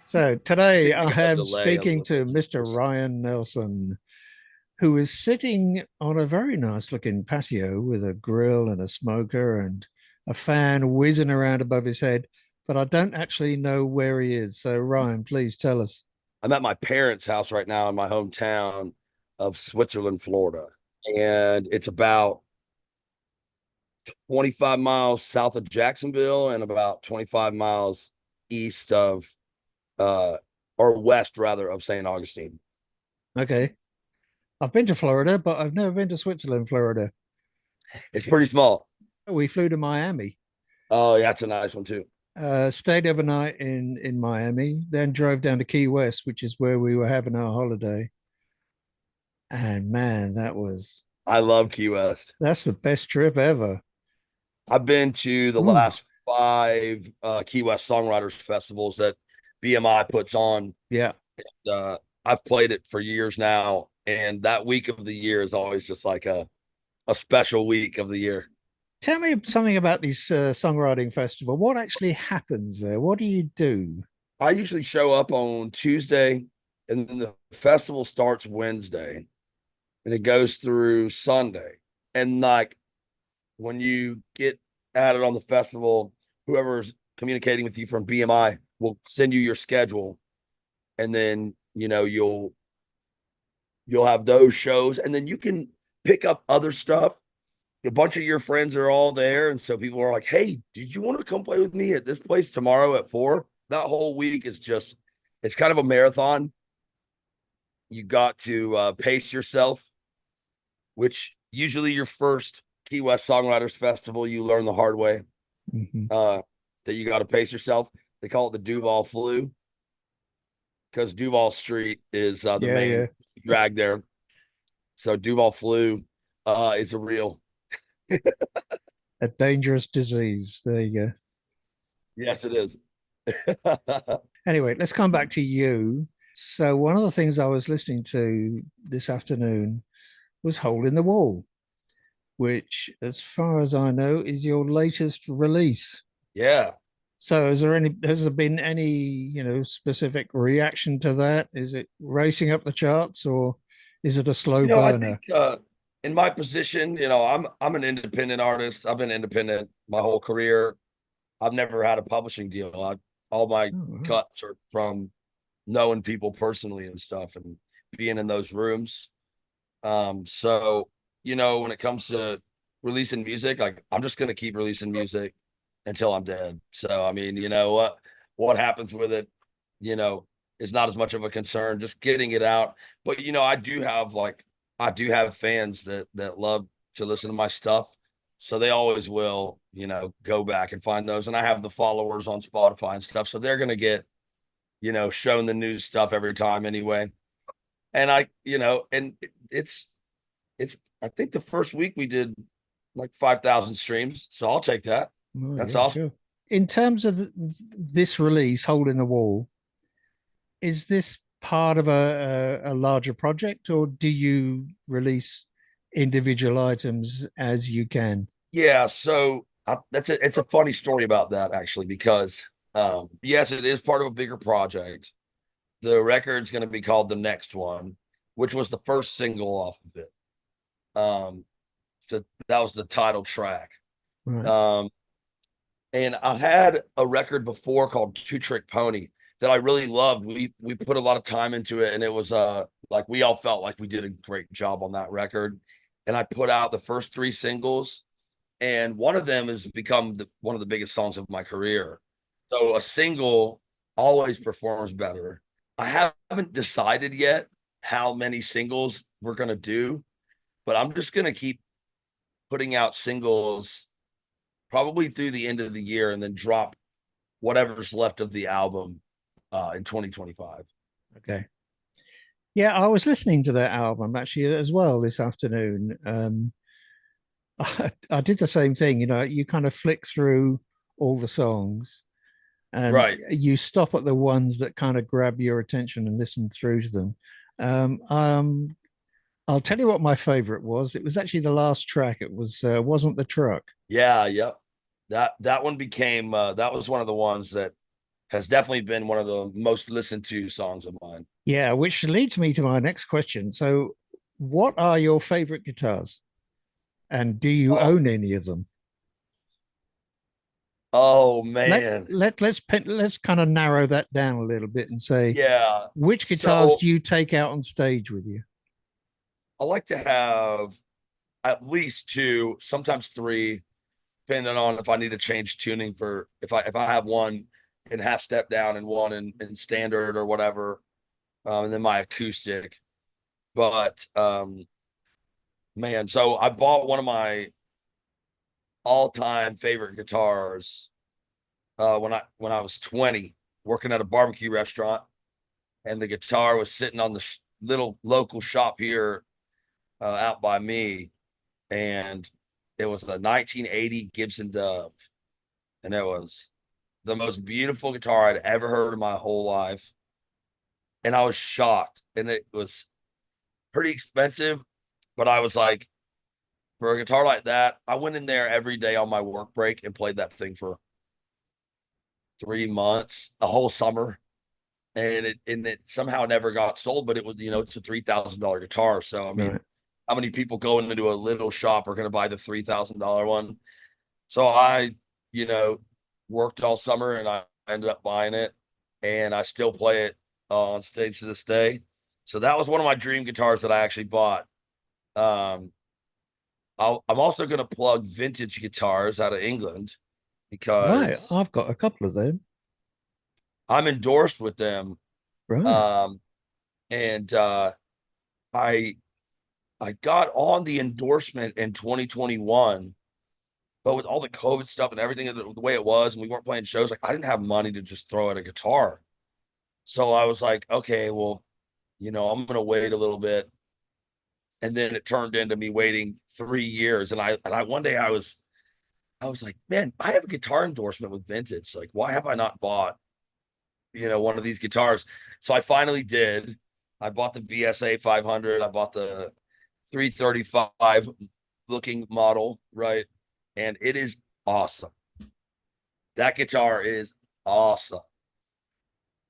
So I today think we I got a am delay on speaking the to Mr. person. Ryan Nelson, who is sitting on a very nice looking patio with a grill and a smoker and a fan whizzing around above his head. But I don't actually know where he is. So, Ryan, please tell us. I'm at my parents' house right now in my hometown of Switzerland, Florida. And it's about 25 miles south of Jacksonville and about 25 miles east of, uh, or west rather, of St. Augustine. Okay. I've been to Florida, but I've never been to Switzerland, Florida. It's pretty small. We flew to Miami, Oh, yeah, that's a nice one too. stayed overnight in Miami, then drove down to Key West, which is where we were having our holiday. And man, I love Key West. that's the best trip ever. I've been to the Ooh, last five Key West Songwriters Festivals that BMI puts on. yeah. I've played it for years now, and that week of the year is always just like a special week of the year. Tell me something about this songwriting festival. What actually happens there? What do you do? I usually show up on Tuesday, and then the festival starts Wednesday, and it goes through Sunday. And like when you get added on the festival, whoever's communicating with you from BMI will send you your schedule, and then you'll have those shows, and then you can pick up other stuff. A bunch of your friends are all there, and so people are like, "Hey, did you want to come play with me at this place tomorrow at 4?" That whole week is just it's kind of a marathon. You got to pace yourself, which usually your first Key West Songwriters Festival, you learn the hard way Mhm. uh, that you got to pace yourself. They call it the Duval flu because Duval Street is the Yeah, yeah. main drag there. So Duval flu is a real. A dangerous disease. There you go. Yes, it is. Anyway, let's come back to you. So, one of the things I was listening to this afternoon was Hole in the Wall, which, as far as I know, is your latest release. Yeah. So, has there been any, specific reaction to that? Is it racing up the charts or is it a slow I think burner? in my position, I'm an independent artist. I've been independent my whole career. I've never had a publishing deal. All my Oh, right. cuts are from knowing people personally and stuff and being in those rooms. So when it comes to releasing music, like I'm just gonna keep releasing music until I'm dead. So I mean, what happens with it, you know, is not as much of a concern. Just getting it out. But I do have fans that love to listen to my stuff. So they always will, go back and find those. And I have the followers on Spotify and stuff. So they're gonna get, shown the new stuff every time anyway. And it's I think the first week we did like 5,000 streams. So I'll take that. Oh, That's yeah, awesome. sure. In terms of this release, Hole in the Wall, is this part of a larger project, or do you release individual items as you can? Yeah, so it's a funny story about that actually because yes, it is part of a bigger project. The record's going to be called The Next One, which was the first single off of it. Um so that was the title track. Right. Um and I had a record before called Two Trick Pony that I really loved. We put a lot of time into it, and it was like we all felt like we did a great job on that record. And I put out the first three singles, and one of them has become one of the biggest songs of my career. So a single always performs better. I haven't decided yet how many singles we're gonna do, but I'm just gonna keep putting out singles probably through the end of the year and then drop whatever's left of the album in 2025. Okay. Yeah, I was listening to that album actually as well this afternoon. I did the same thing. You kind of flick through all the songs and Right. you stop at the ones that kind of grab your attention and listen through to them. Um, um, I'll tell you what my favorite was. It was actually the last track. It wasn't the truck. Yeah, yep. That one became that was one of the ones that has definitely been one of the most listened to songs of mine. Yeah, which leads me to my next question. So, what are your favorite guitars, and do you Oh, own any of them? oh Let man. let's kind of narrow that down a little bit and say Yeah. which guitars So do you take out on stage with you? I like to have at least two, sometimes three, depending on if I need to change tuning for if I have one in half step down and one in standard or whatever, and then my acoustic. But man, so I bought one of my all-time favorite guitars when I was 20, working at a barbecue restaurant, and the guitar was sitting on the little local shop here out by me, and it was a 1980 Gibson Dove, and it was the most beautiful guitar I'd ever heard in my whole life, and I was shocked, and it was pretty expensive, but I was like, for a guitar like that, I went in there every day on my work break and played that thing for 3 months, a whole summer, and it somehow never got sold. But it was, it's a $3,000 guitar. So I mean, Right. how many people going into a little shop are going to buy the $3,000 one? So I, you know, worked all summer and I ended up buying it, and I still play it on stage to this day. So that was one of my dream guitars that I actually bought. Um, I'm also going to plug vintage guitars out of England Right. because I've got a couple of them. I'm endorsed with them. Right. Um, and I I got on the endorsement in 2021, but with all the COVID stuff and everything the way it was, and we weren't playing shows, like I didn't have money to just throw at a guitar. So I was like, okay, well, I'm gonna wait a little bit. And then it turned into me waiting 3 years. And I one day I was like, man, I have a guitar endorsement with vintage. Like, why have I not bought, one of these guitars? So I finally did. I bought the VSA 500. I bought the 335 looking model, right? And it is awesome. That guitar is awesome.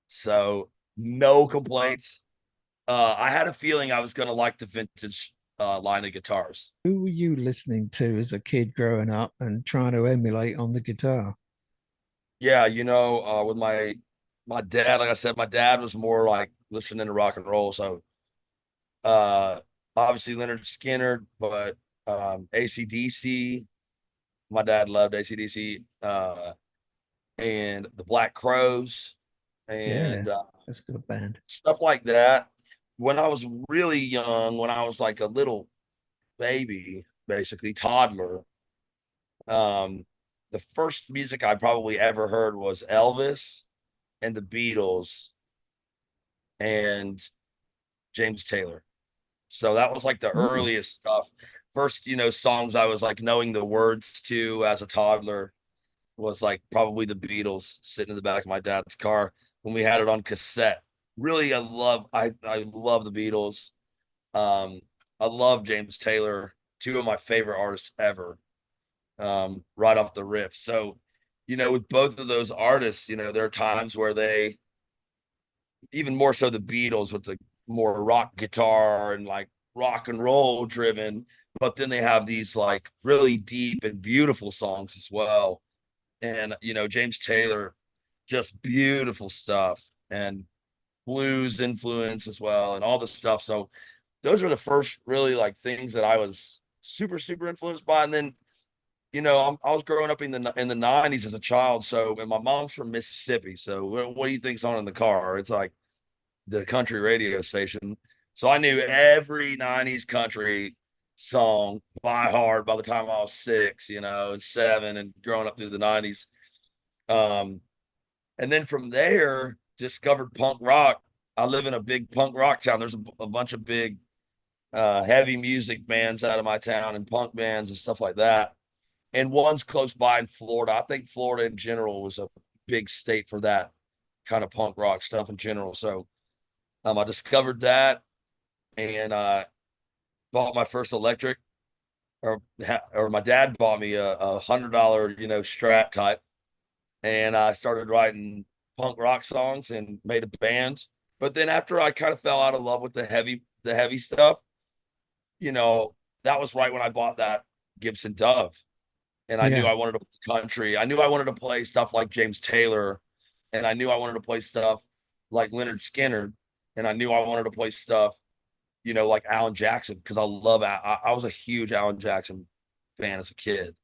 So no complaints. I had a feeling I was going to like the vintage line of guitars. Who were you listening to as a kid growing up and trying to emulate on the guitar? Yeah, with my dad, like I said, my dad was more like listening to rock and roll. So uh obviously Leonard Skinner, but AC/DC. My dad loved AC/DC, and the Black Crows Yeah, and that's a good band. stuff like that. When I was really young, when I was like a little baby, basically toddler, um, the first music I probably ever heard was Elvis and the Beatles and James Taylor. So that was like the Oh, earliest stuff. First, songs I was like knowing the words to as a toddler was like probably the Beatles, sitting in the back of my dad's car when we had it on cassette. Really, I love the Beatles. Um, I love James Taylor, two of my favorite artists ever. Right off the rip. So, with both of those artists, there are times where they, even more so the Beatles with the more rock guitar and like rock and roll driven, but then they have these like really deep and beautiful songs as well. And James Taylor, just beautiful stuff, and blues influence as well, and all this stuff. So those are the first really like things that I was super super influenced by. And then I was growing up in the '90s as a child. So, and my mom's from Mississippi. So what do you think's on in the car? It's like the country radio station. So I knew every '90s country song by heart by the time I was 6, and 7, and growing up through the '90s. Um, and then from there, discovered punk rock. I live in a big punk rock town. There's a bunch of big heavy music bands out of my town and punk bands and stuff like that. And one's close by in Florida. I think Florida in general was a big state for that kind of punk rock stuff in general. So I discovered that, and bought my first electric, or my dad bought me a $100 Strat type, and I started writing punk rock songs and made a band. But then after I kind of fell out of love with the heavy stuff, you know, that was right when I bought that Gibson Dove. And I knew Yeah. I wanted to play country. I knew I wanted to play stuff like James Taylor, and I knew I wanted to play stuff like Leonard Skinner, and I knew I wanted to play stuff, like Alan Jackson, because I was a huge Alan Jackson fan as a kid.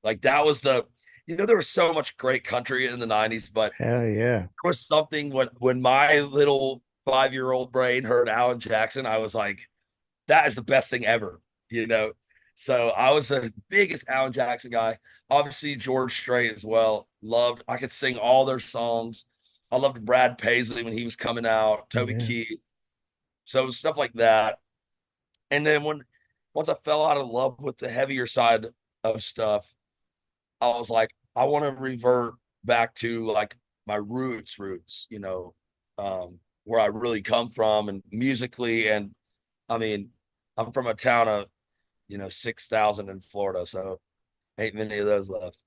Like that was there was so much great country in the '90s, but Hell yeah. there was something when my little 5-year-old brain heard Alan Jackson, I was like, that is the best thing ever, you know. So I was the biggest Alan Jackson guy. Obviously George Strait as well. I could sing all their songs. I loved Brad Paisley when he was coming out, Toby Yeah. Keith. So stuff like that. And then once I fell out of love with the heavier side of stuff, I was like, I want to revert back to like my roots, where I really come from and musically. And I mean, I'm from a town of 6,000 in Florida, so ain't many of those left.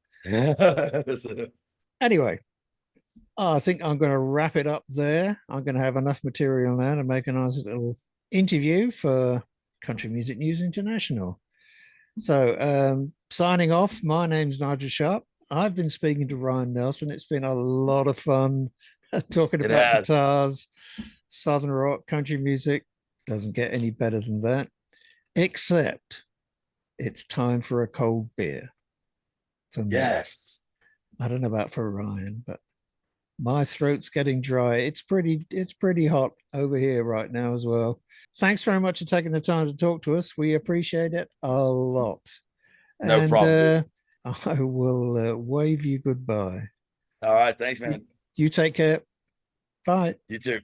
Anyway, I think I'm going to wrap it up there. I'm going to have enough material now to make a nice little interview for Country Music News International. So, signing off, my name's Nigel Sharpe. I've been speaking to Ryan Nelson. It's been a lot of fun talking It about has. guitars, Southern rock, country music. Doesn't get any better than that, except it's time for a cold beer for me. Yes. I don't know about for Ryan, but my throat's getting dry. It's pretty hot over here right now as well. Thanks very much for taking the time to talk to us. We appreciate it a lot. No And problem, dude. I will wave you goodbye. All right. Thanks, You, man. you take care. Bye. You too.